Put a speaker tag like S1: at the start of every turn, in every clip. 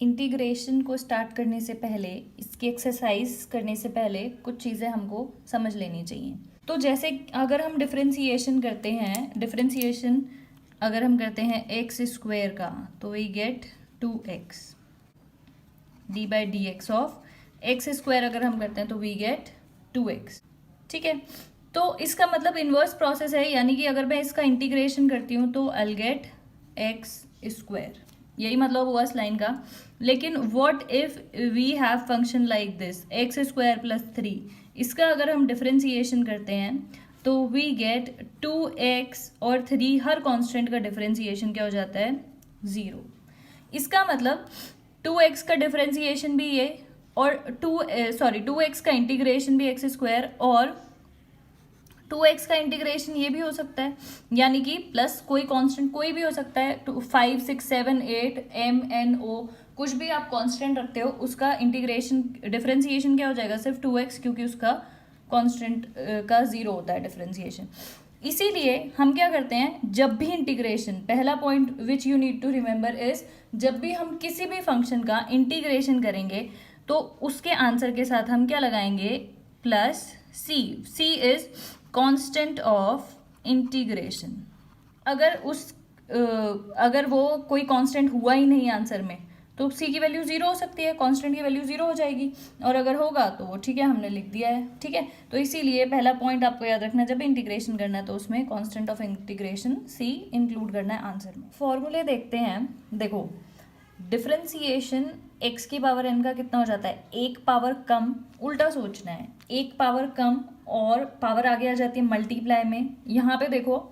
S1: Integration को start करने से पहले, इसकी एक्सरसाइज करने से पहले कुछ चीज़ें हमको समझ लेनी चाहिए। तो जैसे अगर हम डिफरेंशिएशन करते हैं, डिफरेंशिएशन अगर हम करते हैं एक्स स्क्वायर का, तो we get 2x d by d x of x square अगर हम करते हैं तो वी गेट 2x। ठीक है, तो इसका मतलब इन्वर्स प्रोसेस है, यानी कि अगर मैं इसका इंटीग्रेशन करती हूँ तो आई गेट एक्स स्क्वायर, यही मतलब हुआ इस लाइन का। लेकिन what if we have function like this x square plus 3, इसका अगर हम डिफरेंशिएशन करते हैं तो वी गेट 2x और 3, हर कांस्टेंट का डिफरेंशिएशन क्या हो जाता है, 0। इसका मतलब 2x का डिफरेंशिएशन भी ये, और 2x का इंटीग्रेशन भी एक्स स्क्वायर, और 2x का इंटीग्रेशन ये भी हो सकता है, यानी कि प्लस कोई कांस्टेंट कोई भी हो सकता है, 5 6 7 8 m n o कुछ भी आप कांस्टेंट रखते हो, उसका इंटीग्रेशन डिफरेंशिएशन क्या हो जाएगा, सिर्फ 2x, क्योंकि उसका कांस्टेंट का 0 होता है डिफरेंशिएशन। इसीलिए हम क्या करते हैं, जब भी इंटीग्रेशन, पहला point which you need to remember is, जब भी हम किसी भी फंक्शन का इंटीग्रेशन करेंगे तो उसके आंसर के साथ हम क्या लगाएंगे, plus c। c is constant of integration. अगर वो कोई कांस्टेंट हुआ ही नहीं आंसर में तो c की वैल्यू 0 हो सकती है, कांस्टेंट की वैल्यू 0 हो जाएगी, और अगर होगा तो वो ठीक है, हमने लिख दिया है। ठीक है, तो इसीलिए पहला पॉइंट आपको याद रखना है, जब इंटीग्रेशन करना है तो उसमें constant of integration c include करना है आंसर में। फॉर्मूले देखते हैं। देखो, डिफरेंशिएशन x की पावर n का कितना हो जाता है, एक पावर कम, उल्टा सोचना है, एक पावर कम और पावर आगे आ जाती है मल्टीप्लाई में। यहाँ पे देखो,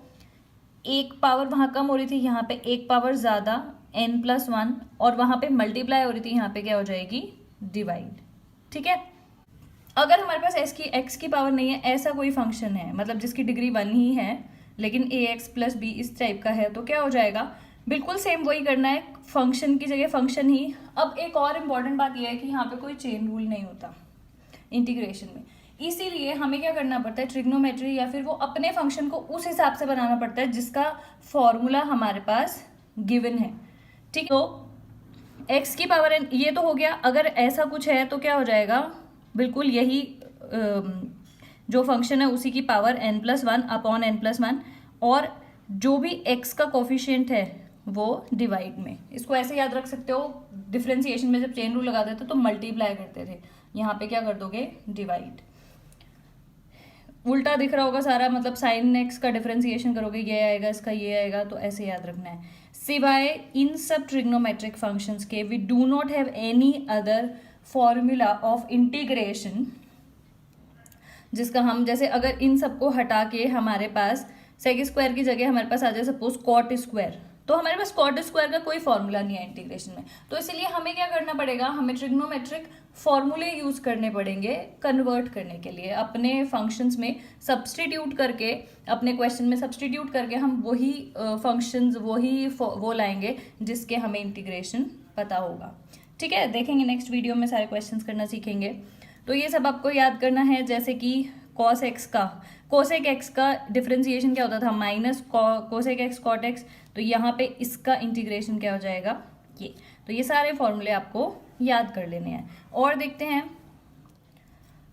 S1: एक पावर वहाँ कम हो रही थी, यहाँ पे एक पावर ज़्यादा n+1, और वहाँ पे मल्टीप्लाई हो रही थी, यहाँ पे क्या हो जाएगी, डिवाइड। ठीक है, अगर हमारे पास x की पावर नहीं है, ऐसा कोई फंक्शन है, मतलब जिसकी डिग्री 1 ही है लेकिन ax + b इस टाइप का है, तो क्या हो जाएगा, बिल्कुल सेम वही करना है, फंक्शन की जगह फंक्शन ही। अब एक और इम्पॉर्टेंट बात यह है कि यहाँ पे कोई चेन रूल नहीं होता इंटीग्रेशन में, इसीलिए हमें क्या करना पड़ता है, ट्रिग्नोमेट्री या फिर वो अपने फंक्शन को उस हिसाब से बनाना पड़ता है जिसका फॉर्मूला हमारे पास गिवन है। ठीक है, तो x की पावर n ये तो हो गया। अगर ऐसा कुछ है तो क्या हो जाएगा, बिल्कुल यही जो फंक्शन है उसी की पावर n+1 अपॉन n+1, और जो भी x का कोफिशिएंट है वो डिवाइड में। इसको ऐसे याद रख सकते हो, डिफरेंशिएशन में जब चेन रूल लगा देते तो मल्टीप्लाई करते थे, यहाँ पे क्या कर दोगे, डिवाइड। उल्टा दिख रहा होगा सारा, मतलब साइन एक्स का डिफरेंशिएशन करोगे ये आएगा, इसका ये आएगा, तो ऐसे याद रखना है। सिवाय इन सब ट्रिग्नोमेट्रिक फंक्शंस के, we do not have any other formula of integration, जिसका हम, जैसे अगर इन सबको हटा के हमारे पास सेक स्क्वायर की जगह हमारे पास आ जाए सपोज कॉट स्क्वायर, तो हमारे पास कॉट स्क्वायर का कोई फॉर्मूला नहीं है इंटीग्रेशन में, तो इसलिए हमें क्या करना पड़ेगा, हमें ट्रिग्नोमेट्रिक फॉर्मूले यूज करने पड़ेंगे कन्वर्ट करने के लिए, अपने फंक्शंस में सब्सटीट्यूट करके, अपने क्वेश्चन में सब्सटीट्यूट करके हम वही फंक्शंस वो लाएंगे जिसके हमें इंटीग्रेशन पता होगा। ठीक है, देखेंगे नेक्स्ट वीडियो में, सारे क्वेश्चंस करना सीखेंगे। तो ये सब आपको याद करना है, जैसे कि कोसेक एक्स का डिफरेंशिएशन क्या होता था, minus cosec x cot x, तो यहाँ पे इसका इंटीग्रेशन क्या हो जाएगा, ये। तो ये सारे फॉर्मूले आपको याद कर लेने हैं। और देखते हैं,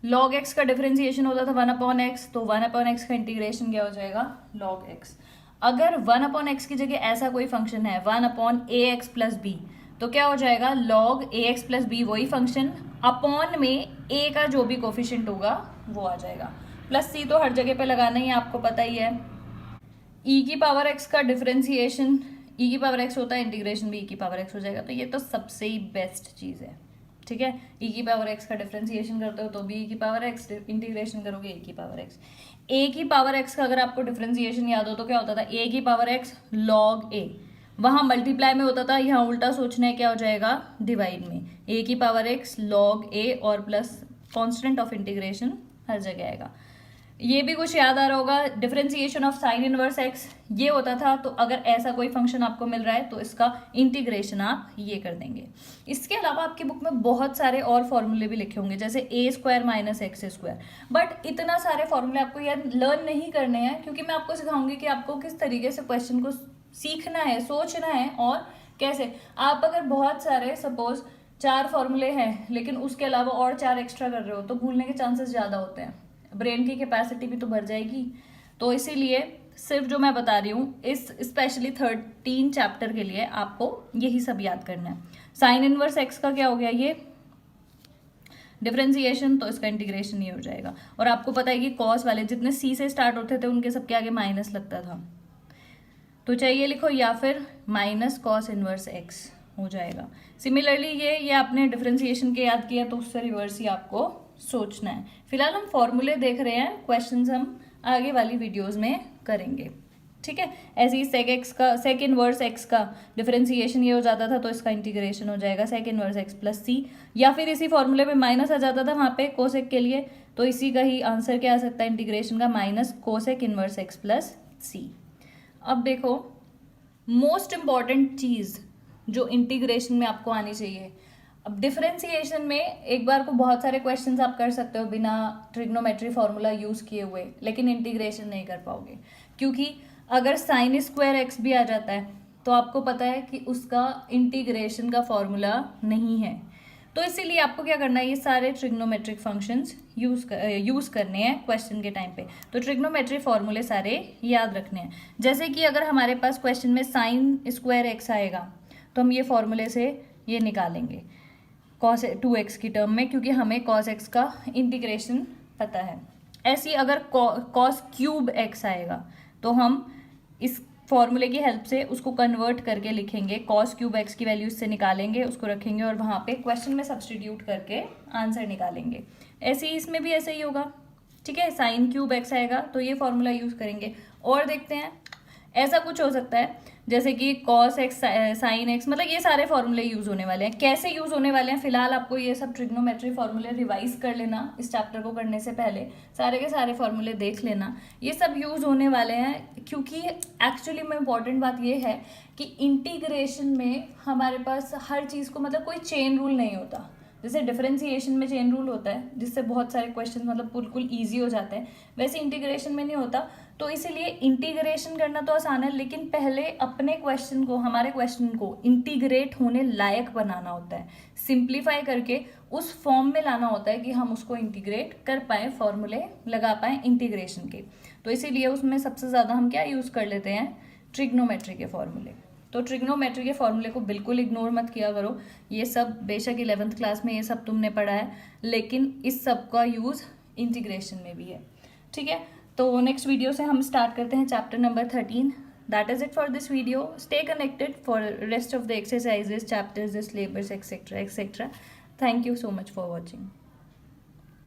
S1: log x का डिफरेंशिएशन होता था 1/x, तो 1/x का इंटीग्रेशन क्या हो जाएगा, log x। अगर 1/x की जगह ऐसा कोई फंक्शन है 1/ax + b, तो क्या हो जाएगा, log ax + b, वही फंक्शन अपॉन में a का जो भी कोफिशिएंट होगा वो आ जाएगा, प्लस c तो हर जगह पे लगाना ही है, आपको पता ही है। e की पावर x का डिफरेंशिएशन, e की पावर x होता है, इंटीग्रेशन भी e की पावर x हो जाएगा, तो ये तो सबसे ही बेस्ट चीज़ है। ठीक है, e की पावर x का डिफरेंशिएशन करते हो तो भी e की पावर x, इंटीग्रेशन करोगे a की पावर x। a की पावर x का अगर आपको डिफरेंशिएशन याद हो तो क्या होता था, a की पावर x log a, वहाँ मल्टीप्लाई में होता था, यहाँ उल्टा सोचना है, क्या हो जाएगा, डिवाइड में, a की पावर x log a और प्लस कॉन्स्टेंट ऑफ इंटीग्रेशन हर जगह आएगा। ये भी कुछ याद आ रहा होगा, differentiation of sine inverse x ये होता था, तो अगर ऐसा कोई फंक्शन आपको मिल रहा है तो इसका इंटीग्रेशन आप ये कर देंगे। इसके अलावा आपकी बुक में बहुत सारे और फॉर्मूले भी लिखे होंगे, जैसे a² - x², बट इतना सारे फॉर्मूले आपको याद लर्न नहीं करने हैं, क्योंकि मैं आपको सिखाऊंगी कि आपको किस तरीके से क्वेश्चन को सीखना है, सोचना है और कैसे? आप अगर बहुत सारे सपोज 4 फॉर्मूले हैं लेकिन उसके अलावा और 4 एक्स्ट्रा कर रहे हो तो भूलने के चांसेस ज़्यादा होते हैं, ब्रेन की कैपेसिटी भी तो बढ़ जाएगी। तो इसीलिए सिर्फ जो मैं बता रही हूँ इस स्पेशली 13 चैप्टर के लिए आपको यही सब याद करना है। साइन इनवर्स एक्स का क्या हो गया, ये डिफरेंशिएशन, तो इसका इंटीग्रेशन ये हो जाएगा। और आपको पता है कि कॉस वाले जितने सी से स्टार्ट होते थे उनके सबके आगे माइनस लगता था, तो चाहे ये लिखो या फिर माइनस कॉस इनवर्स एक्स हो जाएगा। सिमिलरली ये आपने डिफरेंशिएशन के याद किया तो उससे रिवर्स ही आपको सोचना है। फिलहाल हम फॉर्मूले देख रहे हैं, क्वेश्चंस हम आगे वाली वीडियोस में करेंगे, ठीक है। ऐसे ही सेक इनवर्स एक्स का डिफरेंशिएशन ये हो जाता था तो इसका इंटीग्रेशन हो जाएगा सेक इनवर्स एक्स प्लस सी, या फिर इसी फॉर्मूले में माइनस आ जाता था वहाँ पे कोसेक के लिए, तो इसी का ही आंसर क्या आ सकता है इंटीग्रेशन का, minus cosec inverse x plus c. अब देखो मोस्ट इम्पॉर्टेंट चीज़ जो इंटीग्रेशन में आपको आनी चाहिए। अब डिफरेंशिएशन में एक बार को बहुत सारे क्वेश्चंस आप कर सकते हो बिना ट्रिग्नोमेट्री फॉर्मूला यूज़ किए हुए, लेकिन इंटीग्रेशन नहीं कर पाओगे, क्योंकि अगर साइन स्क्वायर एक्स भी आ जाता है तो आपको पता है कि उसका इंटीग्रेशन का फॉर्मूला नहीं है। तो इसीलिए आपको क्या करना है, ये सारे ट्रिग्नोमेट्रिक फंक्शंस यूज़ करने हैं क्वेश्चन के टाइम पे। तो ट्रिग्नोमेट्री फॉर्मूले सारे याद रखने हैं। जैसे कि अगर हमारे पास क्वेश्चन में साइन स्क्वायर एक्स आएगा तो हम ये फॉर्मूले से ये निकालेंगे कॉस 2x की टर्म में, क्योंकि हमें कॉस x का इंटीग्रेशन पता है। ऐसी अगर कॉस क्यूब x आएगा तो हम इस फॉर्मूले की हेल्प से उसको कन्वर्ट करके लिखेंगे, कॉस क्यूब x की वैल्यू इससे निकालेंगे, उसको रखेंगे और वहाँ पे क्वेश्चन में सब्सटीट्यूट करके आंसर निकालेंगे। ऐसे ही इसमें भी ऐसे ही होगा, ठीक है। साइन क्यूब x आएगा तो ये फॉर्मूला यूज़ करेंगे। और देखते हैं ऐसा कुछ हो सकता है जैसे कि कॉस एक्स साइन एक्स, मतलब ये सारे फॉर्मूले यूज़ होने वाले हैं। कैसे यूज़ होने वाले हैं, फिलहाल आपको ये सब ट्रिग्नोमेट्री फॉर्मूले रिवाइज कर लेना, इस चैप्टर को करने से पहले सारे के सारे फॉर्मूले देख लेना। ये सब यूज़ होने वाले हैं क्योंकि एक्चुअली में इम्पॉर्टेंट बात ये है कि इंटीग्रेशन में हमारे पास हर चीज़ को मतलब कोई चेन रूल नहीं होता। जैसे डिफरेंशिएशन में चेन रूल होता है जिससे बहुत सारे क्वेश्चन मतलब बिल्कुल ईजी हो जाते हैं, वैसे इंटीग्रेशन में नहीं होता। तो इसीलिए इंटीग्रेशन करना तो आसान है, लेकिन पहले अपने क्वेश्चन को, हमारे क्वेश्चन को इंटीग्रेट होने लायक बनाना होता है, सिंप्लीफाई करके उस फॉर्म में लाना होता है कि हम उसको इंटीग्रेट कर पाएँ, फॉर्मूले लगा पाएँ इंटीग्रेशन के। तो इसीलिए उसमें सबसे ज़्यादा हम क्या यूज़ कर लेते हैं, ट्रिग्नोमेट्री के फॉर्मूले। तो ट्रिग्नोमेट्री के फॉर्मूले को बिल्कुल इग्नोर मत किया करो। ये सब बेशक 11th क्लास में ये सब तुमने पढ़ा है, लेकिन इस सब का यूज़ इंटीग्रेशन में भी है, ठीक है। तो नेक्स्ट वीडियो से हम स्टार्ट करते हैं chapter number 13। That is it for this video. Stay connected for rest of the exercises, chapters, syllabus etcetera etcetera. Thank you so much for watching.